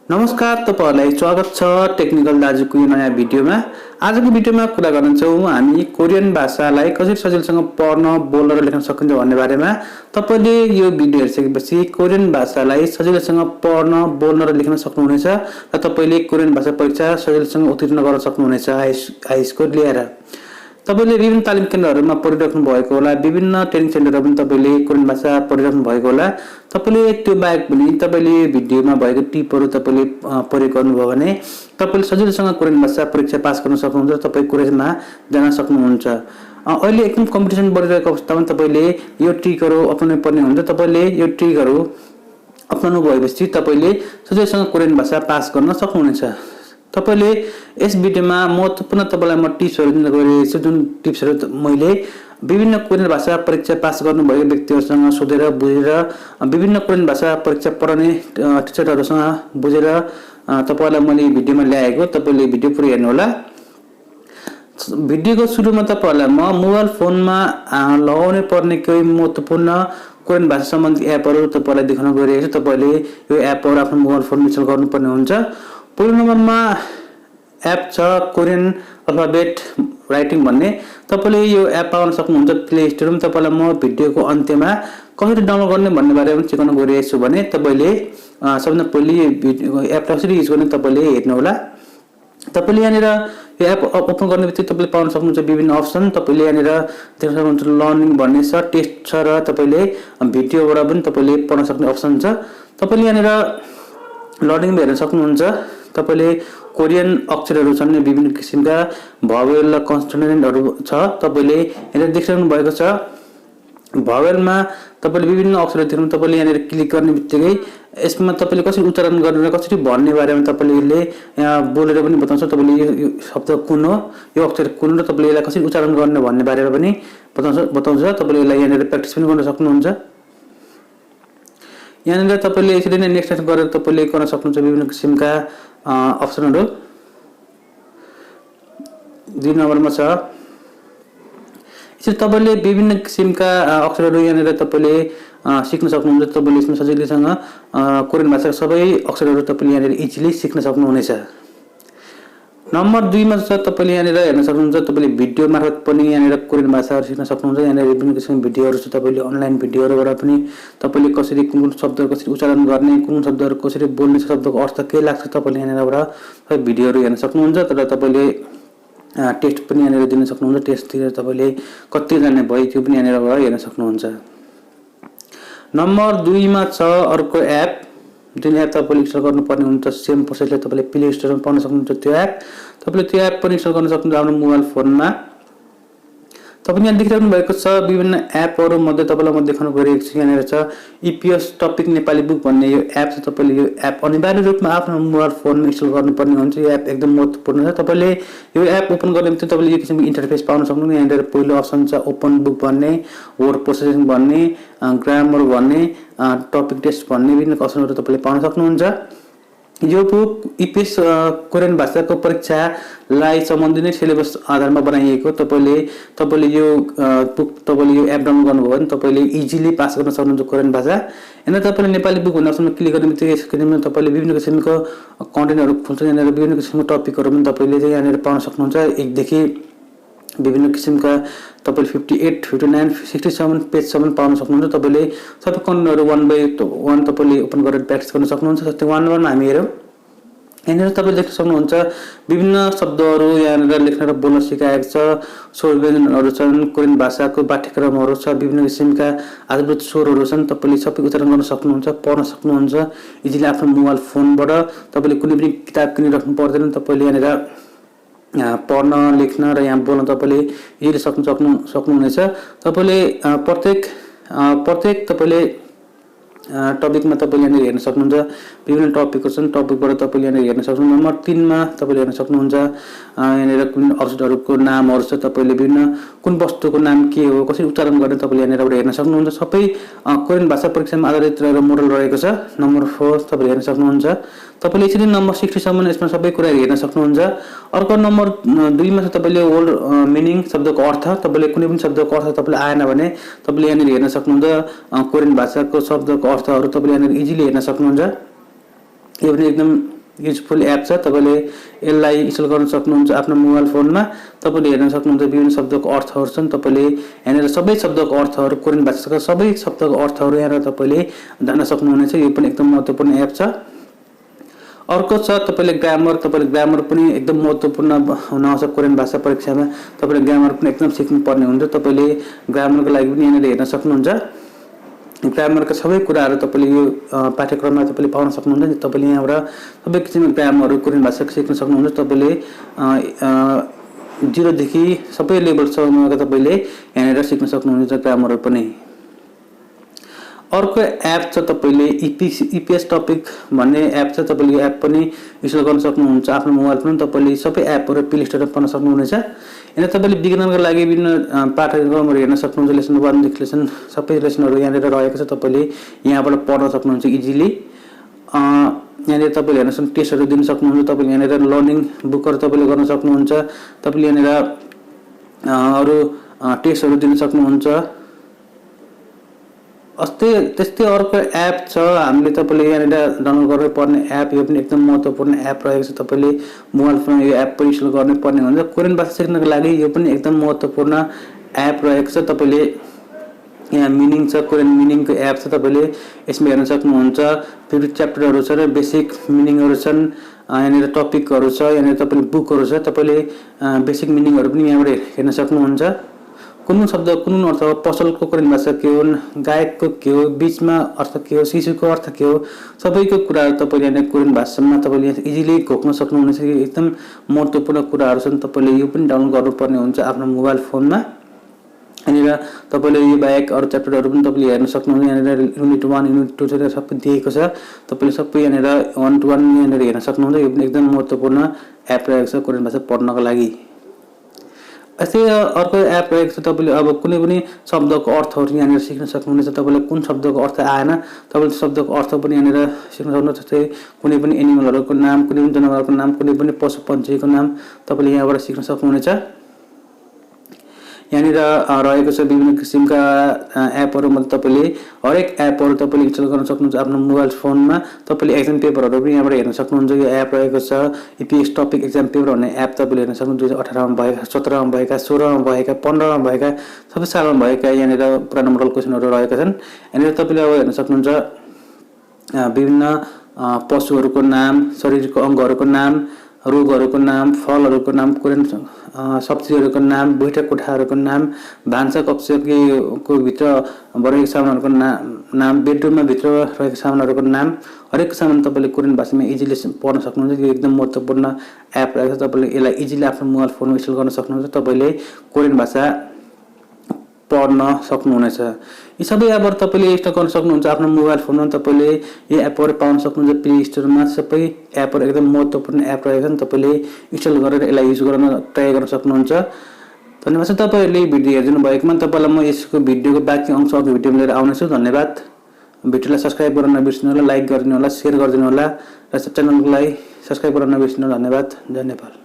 नमस्कार, तपाईहरुलाई स्वागत छ टेक्निकल दाजुको यो नयाँ भिडियोमा। आजको भिडियोमा कुरा गर्नेछौँ हामी कोरियन भाषालाई कसरी सजिलोसँग पढ्न, बोल्न र लेख्न सकिन्छ भन्ने बारेमा। तपाईले यो भिडियो हेरिसकेपछि कोरियन भाषालाई सजिलोसँग पढ्न, बोल्न र लेख्न सक्नुहुनेछ र तपाईले कोरियन भाषा परीक्षा सजिलोसँग उत्तीर्ण गर्न सक्नुहुनेछ हाई स्कोर ल्याएर। तपाईले विभिन्न तालिम केन्द्रहरुमा पढिराख्नु भएको होला, विभिन्न ट्रेनिङ सेन्टरमा पनि तपाईले कोरियन भाषा पढिराख्नु भएको होला। तपाईले त्यो बाहेक पनि तपाईले भिडियोमा भएको टिपहरु तपाईले प्रयोग गर्नुभयो भने तपाईले सजिलोसँग कोरियन भाषा परीक्षा पास गर्न सक्नुहुन्छ, तपाई कोरियनमा जान सक्नुहुन्छ। अहिले एकदम कम्पिटिसन बढिरहेको अवस्थामा तपाईले यो ट्रिकहरु अपनाउनु पर्ने हुन्छ। तपाईले यो ट्रिकहरु अपनाउनु भएपछि तपाईले सजिलोसँग कोरियन भाषा पास गर्न सक्नुहुनेछ। तपाईले यस भिडियोमा महत्त्वपूर्ण तपाईलाई म टिप्सहरु दिन गइरहेको छु, जुन टिप्सहरु मैले विभिन्न कोरियन भाषा परीक्षा पास गर्नुभएको व्यक्तिहरुसँग सोधेर बुझेर, विभिन्न कोरियन भाषा परीक्षा पढाउने टिचरहरुसँग बुझेर तपाईलाई मैले भिडियोमा ल्याएको। तपाईले भिडियो पुरै हेर्नु होला। भिडियोको सुरुमा तपाईलाई म मोबाइल फोनमा लगाउने पर्ने केही महत्त्वपूर्ण कोरियन भाषा सम्बन्धी एपहरु तपाईलाई देखाउन गइरहेको छु। तपाईले यो एपहरु आफ्नो मोबाइल फोनमा इन्स्टल गर्नुपर्ने हुन्छ। पहिलो नम्बरमा एप छ कोरियन अल्फाबेट राइटिङ भन्ने। तपाईले यो एप पाउन सक्नुहुन्छ प्ले स्टोरमा। तपाईलाई म भिडियोको अन्त्यमा कसरी डाउनलोड गर्ने भन्ने बारेमा सिकाउन गइरहेको छु भने तपाईले सबभन्दा पहिले यो एप कसरी युज गर्ने तपाईले हेर्नु होला। तपाईले यहाँनिर यो एप ओपन गर्ने बित्तिकै तपाईले पाउन सक्नुहुन्छ विभिन्न अप्सन। तपाईले यहाँनिर देख्न सक्नुहुन्छ लर्निङ भन्ने छ, टेस्ट छ र तपाईले भिडियोबाट पनि तपाईले पढ्न सक्ने अप्सन छ। तपाईले यहाँनिर लर्निङ हेर्न सक्नुहुन्छ। तपाईले कोरियन अक्षरहरु छन्, विभिन्न किसिमका भावेल र कन्सोनेन्टहरु छ। तपाईले यहाँ देखिरहनु भएको छ भावेलमा तपाईले विभिन्न अक्षरहरु देख्नु। तपाईले यहाँ क्लिक गर्ने बित्तिकै यसमा तपाईले कसरी उच्चारण गर्ने र कसरी भन्ने बारेमा तपाईले यहाँ बोलेर पनि बताउँछ। तपाईले यो शब्द कुन हो, यो अक्षर कुन र तपाईले यसलाई कसरी उच्चारण गर्ने भन्ने बारेमा पनि बताउँछ। तपाईले यसलाई यहाँ प्र्याक्टिस पनि गर्न सक्नुहुन्छ। यहाँ तपाईले यसरी नै नेक्स्ट गरेर तपाईले गर्न सक्नुहुन्छ विभिन्न किसिमका अप्सनहरु। 2 नम्बरमा छ यसरी तपाईले विभिन्न किसिमका अक्षरहरु यहाँ तपाईले सिक्न सक्नुहुन्छ। तपाईले यसमा सजिलैसँग कोरियन भाषाका सबै अक्षरहरु तपाईले यहाँ इजिली सिक्न सक्नुहुनेछ। नम्बर 2 मा छ तपाईले यहाँ हेर्न सक्नुहुन्छ। तपाईले भिडियो मार्फत पनि यहाँ कोरियन भाषाहरु सिक्न सक्नुहुन्छ। यहाँ विभिन्न किसिमका भिडियोहरु छ। तपाईले अनलाइन भिडियोहरुबाट पनि तपाईले कसरी कुन शब्दहरु कसरी उच्चारण गर्ने, कुन शब्दहरु कसरी बोल्ने, शब्दको अर्थ के लाग्छ तपाईले यहाँबाट भिडियोहरु हेर्न सक्नुहुन्छ। तर तपाईले टेस्ट पनि यहाँ दिन सक्नुहुन्छ। टेस्ट दिएर तपाईले कति जान्ने भयो त्यो पनि यहाँबाट हेर्न सक्नुहुन्छ। नम्बर 2 मा छ अर्को एप, जुन एप तपाईले इन्स्टल गर्नुपर्ने हुन्छ। सेम प्रोसेसले तपाईले प्ले स्टोरमा पाउन सक्नुहुन्छ त्यो एप। तपाईले त्यो एप पनि इन्स्टल गर्न सक्नुहुन्छ आफ्नो मोबाइल फोनमा। तपाईले यहाँ देखिरहनु भएको छ विभिन्न एपहरु मध्ये तपाईलाई म देखाउन गइरहेको छु। यहाँ छ EPS टपिक नेपाली बुक भन्ने यो एप छ। तपाईले यो एप अनिवार्य रूपमा आफ्नो मोबाइल फोनमा इन्स्टल गर्नुपर्ने हुन्छ। यो एप एकदम महत्त्वपूर्ण छ। तपाईले यो एप ओपन गर्ने बित्तिकै तपाईले यो किसिमको इन्टरफेस पाउन सक्नुहुन्छ। यहाँ पहिलो अप्सन छ ओपन बुक भन्ने, वर्ड प्रोसेसिङ भन्ने, ग्रामर भन्ने, टपिक टेस्ट भन्ने विभिन्न अप्सनहरु तपाईले पाउन सक्नुहुन्छ। यो बुक EPS कोरियन भाषाको परीक्षालाई सम्बन्धी नै सिलेबस आधारमा बनाइएको। तपाईले यो बुक तपाईले यो एप डाउनलोड गर्नुभयो भने तपाईले इजिली पास गर्न सक्नुहुन्छ कोरियन भाषा। यहाँ तपाईले नेपाली बुक भन्ने अप्सनमा क्लिक गर्ने बित्तिकै स्क्रिनमा तपाईले विभिन्न किसिमको कन्टेन्टहरु खुल्छ। यहाँ विभिन्न किसिमको टपिकहरु पनि तपाईले यहाँ पाउन सक्नुहुन्छ। 1 देखि विभिन्न किसिमका तपाईले 58, 59, 67 पेजसम्म पाउन सक्नुहुन्छ। तपाईले सबै कन्टेन्टहरु 1 by 1 तपाईले ओपन गरेर प्र्याक्टिस गर्न सक्नुहुन्छ। जस्तै 1 मा हामी हेरौँ। यहाँ तपाईले देख्न सक्नुहुन्छ विभिन्न शब्दहरु यहाँ लेख्न र बोल्न सिकाएको छ। स्वर व्यञ्जनहरु छन्, कोरियन भाषाको पाठ्यक्रमहरु छ, विभिन्न किसिमका आधारभूत स्वरहरु छन्। तपाईले सबै उच्चारण गर्न सक्नुहुन्छ, पढ्न सक्नुहुन्छ इजिली आफ्नो मोबाइल फोनबाट। तपाईले कुनै पनि किताब किनिराख्नु पर्दैन। तपाईले यहाँ पढ्न, लेख्न र यहाँ बोल्न तपाईले इजिली सक्नुहुनेछ। तपाईले प्रत्येक तपाईले टपिकमा तपाईले यहाँ हेर्न सक्नुहुन्छ। विभिन्न टपिकहरु छन्, टपिकबाट तपाईले यहाँ हेर्न सक्नुहुन्छ। नम्बर 3 मा तपाईले हेर्न सक्नुहुन्छ यहाँ कुन अक्षरहरुको नामहरु छ। तपाईले विभिन्न कुन वस्तुको नाम के हो, कसरी उच्चारण गर्ने तपाईले यहाँबाट हेर्न सक्नुहुन्छ। सबै कोरियन भाषा परीक्षामा आधारित रहेर मोडल रहेको छ। नम्बर 4 तपाईले हेर्न सक्नुहुन्छ। तपाईले यसरी नम्बर 60 सम्म यसमा सबै कुरा हेर्न सक्नुहुन्छ। अर्को नम्बर 2 मा छ तपाईले वर्ड मिनिङ, शब्दको अर्थ। तपाईले कुनै पनि शब्दको अर्थ तपाईले आएन भने तपाईले यहाँ हेर्न सक्नुहुन्छ। कोरियन भाषाको शब्दको अर्थहरु तपाईले यहाँ इजिली हेर्न सक्नुहुन्छ। यो पनि एकदम युजफुल एप छ। तपाईँले यसलाई इन्स्टल गर्न सक्नुहुन्छ आफ्नो मोबाइल फोनमा। तपाईँले हेर्न सक्नुहुन्छ विभिन्न शब्दको अर्थहरू छन्। तपाईँले यहाँनिर सबै शब्दको अर्थहरू, कोरियन भाषाका सबै शब्दको अर्थहरू यहाँनिर तपाईँले जान्न सक्नुहुनेछ। यो पनि एकदम महत्त्वपूर्ण एप छ। अर्को छ तपाईँले ग्रामर पनि एकदम महत्त्वपूर्ण हुन आउँछ कोरियन भाषा परीक्षामा। तपाईँले ग्रामर पनि एकदम सिक्नुपर्ने हुन्छ। तपाईँले ग्रामरको लागि पनि यहाँनिर हेर्न सक्नुहुन्छ। ग्रामरका सबै कुराहरू तपाईँले यो पाठ्यक्रममा तपाईँले पाउन सक्नुहुन्छ। तपाईँले यहाँबाट सबै किसिमका ग्रामरहरू कोरियन भाषा सिक्न सक्नुहुन्छ। तपाईँले 0 देखि सबै लेभलसम्मका तपाईँले यहाँनिर सिक्न सक्नुहुन्छ ग्रामरहरू पनि। अर्को एप छ तपाईँले EPS टपिक भन्ने एप छ। तपाईँले यो एप पनि इन्स्टल गर्न सक्नुहुन्छ आफ्नो मोबाइल फोनमा। तपाईँले सबै एपहरू प्ले स्टोरमा पाउन सक्नुहुनेछ। यहाँ तपाईँले विज्ञानका लागि विभिन्न पाठ्यक्रमहरू हेर्न सक्नुहुन्छ। लेसन 1 देखि लेसन सबै लेसनहरू यहाँनिर रहेको छ। तपाईँले यहाँबाट पढ्न सक्नुहुन्छ इजिली। यहाँनिर तपाईँले हेर्न सक्नुहुन्छ टेस्टहरू दिन सक्नुहुन्छ। तपाईँले यहाँनिर लर्निङ बुकहरू तपाईँले गर्न सक्नुहुन्छ। तपाईँले यहाँनिर अरू टेस्टहरू दिन सक्नुहुन्छ। त्यस्तै अर्को एप छ हामीले तपाईँले यहाँनिर डाउनलोड गर्नै पर्ने एप। यो पनि एकदम महत्त्वपूर्ण एप रहेको छ। तपाईँले मोबाइल फोनमा यो एप पनि इन्स्टल गर्नै पर्ने हुन्छ। कोरियन भाषा सिक्नको लागि यो पनि एकदम महत्त्वपूर्ण एप रहेको छ। तपाईँले यहाँ मिनिङ छ, कोरियन मिनिङको एप छ। तपाईँले यसमा हेर्न सक्नुहुन्छ विविध च्याप्टरहरू छ र बेसिक मिनिङहरू छन्। यहाँनिर टपिकहरू छ, यहाँनिर तपाईँले बुकहरू छ। तपाईँले बेसिक मिनिङहरू पनि यहाँबाट हेर्न सक्नुहुन्छ। कुन शब्द कुन अर्थ हो, पसलको कोरियन भाषा के हो, गायकको के हो, बीचमा अर्थ के हो, शिशुको अर्थ के हो, सबैको कुराहरू तपाईँले यहाँ कोरियन भाषामा तपाईँले यहाँ इजिली घोक्न सक्नुहुनेछ। यो एकदम महत्त्वपूर्ण कुराहरू छन्। तपाईँले यो पनि डाउनलोड गर्नुपर्ने हुन्छ आफ्नो मोबाइल फोनमा। यहाँनिर तपाईँले यो बाहेक अरू च्याप्टरहरू पनि तपाईँले हेर्न सक्नुहुन्छ। यहाँनिर युनिट 1 युनिट 2 सबै दिएको छ। तपाईँले सबै यहाँनिर 1 to 1 यहाँनिर हेर्न सक्नुहुन्छ। यो पनि एकदम महत्त्वपूर्ण एप रहेको छ कोरियन भाषा पढ्नको लागि। यस्तै अर्को एप रहेको छ। तपाईँले अब कुनै पनि शब्दको अर्थहरू यहाँनिर सिक्न सक्नुहुनेछ। तपाईँले कुन शब्दको अर्थ आएन, तपाईँले शब्दको अर्थ पनि यहाँनिर सिक्न सक्नुहुन्छ। जस्तै कुनै पनि एनिमलहरूको नाम, कुनै पनि जनावरको नाम, कुनै पनि पशु पक्षीको नाम तपाईँले यहाँबाट सिक्न सक्नुहुनेछ। यहाँनिर रहेको छ विभिन्न किसिमका एपहरूमा तपाईँले हरेक एपहरू तपाईँले इन्स्टल गर्न सक्नुहुन्छ आफ्नो मोबाइल फोनमा। तपाईँले एक्जाम पेपरहरू पनि यहाँबाट हेर्न सक्नुहुन्छ। यो एप रहेको छ EPS टपिक एक्जाम पेपर भन्ने एप तपाईँले हेर्न सक्नुहुन्छ। 2018 मा भएका, 17 मा भएका, 16 मा भएका, 15 मा भएका सबै सालमा भएका यहाँनिर पुरानो मोडल क्वेसनहरू रहेका छन्। यहाँनिर तपाईँले अब हेर्न सक्नुहुन्छ विभिन्न पशुहरूको नाम, शरीरको अङ्गहरूको नाम, रोगहरूको नाम, फलहरूको नाम, कोरियन सब्जीहरूको नाम, बैठक कोठाहरूको नाम, भान्सा कक्षको भित्र रहेको सामानहरूको नाम, बेडरुममा भित्र रहेको सामानहरूको नाम, हरेक सामान तपाईँले कोरियन भाषामा इजिली पढ्न सक्नुहुन्छ। यो एकदम महत्त्वपूर्ण एप रहेको छ। तपाईँले यसलाई इजिली आफ्नो मोबाइल फोनमा इन्स्टल गर्न सक्नुहुन्छ। तपाईँले कोरियन भाषा पढ्न सक्नुहुनेछ। यी सबै एपहरू तपाईँले इन्स्टल गर्न सक्नुहुन्छ आफ्नो मोबाइल फोनमा। तपाईँले यो एपहरू पाउन सक्नुहुन्छ प्ले स्टोरमा। सबै एपहरू एकदम महत्त्वपूर्ण एप रहेका छन्। तपाईँले इन्स्टल गरेर यसलाई युज गर्न ट्राई गर्न सक्नुहुन्छ। धन्यवाद छ तपाईँहरूले भिडियो हेरिदिनु भएकोमा। तपाईँलाई म यसको भिडियोको बाँकी अंश अघि भिडियोमा लिएर आउनेछु। धन्यवाद। भिडियोलाई सब्सक्राइब गर्न नबिर्सनु होला, लाइक गरिदिनु होला, सेयर गरिदिनु होला र च्यानललाई सब्सक्राइब गर्न नबिर्सनु होला। धन्यवाद। जय नेपाल।